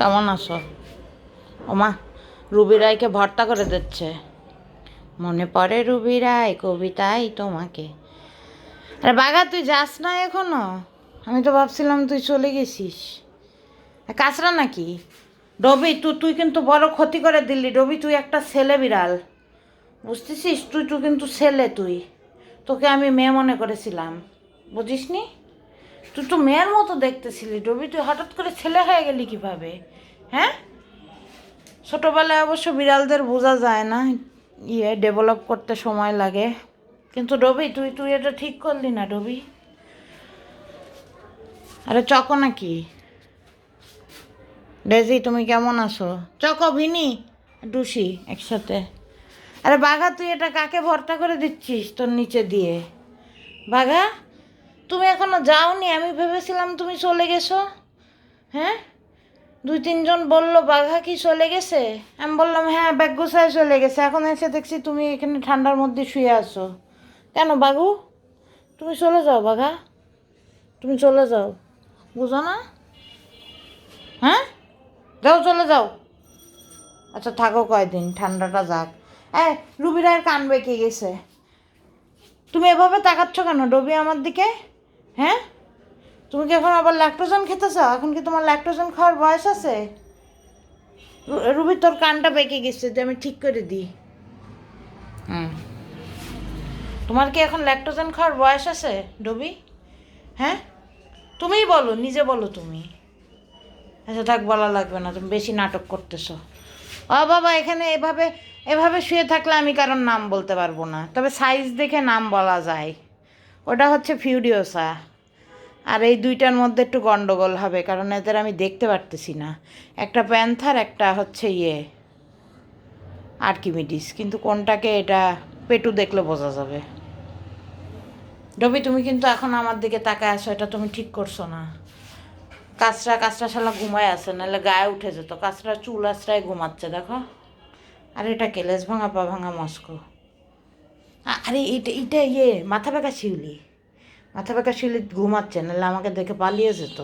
কেমন আছো? ওমা, রুবি রায়কে ভর্তা করে দিচ্ছে। মনে পড়ে রুবি রায় কবিতায় তোমাকে। আরে বাঘা, তুই যাস না এখনো? আমি তো ভাবছিলাম তুই চলে গেছিস। কাঁচরা নাকি? রবি, তুই কিন্তু বড় ক্ষতি করে দিলি। রবি, তুই একটা ছেলে বিড়াল, বুঝতেছিস? তুই তুই কিন্তু ছেলে। তোকে আমি মেয়ে মনে করেছিলাম, বুঝিস নি? তুই তো মেয়ের মতো দেখতেছিলি রবি, তুই হঠাৎ করে ছেলে হয়ে গেলি কিভাবে? হ্যাঁ, ছোটোবেলায় অবশ্য বিড়ালদের বোঝা যায় না, ডেভেলপ করতে সময় লাগে। কিন্তু রবি, তুই তুই এটা ঠিক করলি না রবি। আরে চকো নাকি? ডেজি, তুমি কেমন আছো? চকো, ভিনি, ডুসি একসাথে। আরে বাঘা, তুই এটা কাকে ভর্তা করে দিচ্ছিস তোর নিচে দিয়ে? বাঘা, তুমি এখনো যাওনি? আমি ভেবেছিলাম তুমি চলে গেছো। হ্যাঁ, 2-3 জন বললো বাঘা কি চলে গেছে। আমি বললাম হ্যাঁ, ব্যাগ গোছায় চলে গেছে। এখন এসে দেখছি তুমি এখানে ঠান্ডার মধ্যে শুয়ে আছো। কেন বাঘু? তুমি চলে যাও বাঘা, তুমি চলে যাও। বুঝো না? হ্যাঁ, যাও, চলে যাও। আচ্ছা থাকো কয়দিন, ঠান্ডাটা যাক। এই, রুবি রায়ের কান বেঁকে গেছে। তুমি এভাবে তাকাচ্ছ কেন রবি আমার দিকে? হ্যাঁ, তুমি কি এখন আবার ল্যাকটোজেন খেতে চাও? এখন কি তোমার ল্যাকটোজেন খাওয়ার বয়স আছে? রুবি, তোর কানটা বেঁকে গেছে, যে আমি ঠিক করে দিই। হুম, তোমার কি এখন ল্যাকটোজেন খাওয়ার বয়স আছে রবি? হ্যাঁ, তুমিই বলো, নিজে বলো তুমি। আচ্ছা থাক, বলা লাগবে না, তুমি বেশি নাটক করতেছো। ও বাবা, এখানে এভাবে এভাবে শুয়ে থাকলে আমি কারোর নাম বলতে পারবো না, তবে সাইজ দেখে নাম বলা যায়। ওটা হচ্ছে ফিউরিওসা। আর এই দুইটার মধ্যে একটু গন্ডগোল হবে, কারণ এদের আমি দেখতে পারতেছি না। একটা প্যান্থার, একটা হচ্ছে আর্কিমিডিস, কিন্তু কোনটাকে এটা পেটু দেখলে বোঝা যাবে। রবি, তুমি কিন্তু এখন আমার দিকে তাকায় আসো, এটা তুমি ঠিক করছো না। কাঁচরা কাঁচরা শালা ঘুমায় আছে, নাহলে গায়ে উঠে যেত। কাঁচরা চুল আশ্রায় ঘুমাচ্ছে, দেখো। আর এটা কেলেস ভাঙা পা ভাঙা মস্কো। আরে এটা এটা মাথা বেঁকা শিউলি। মাথা বেঁকা শিউলি ঘুমাচ্ছে, নাহলে আমাকে দেখে পালিয়ে যেত।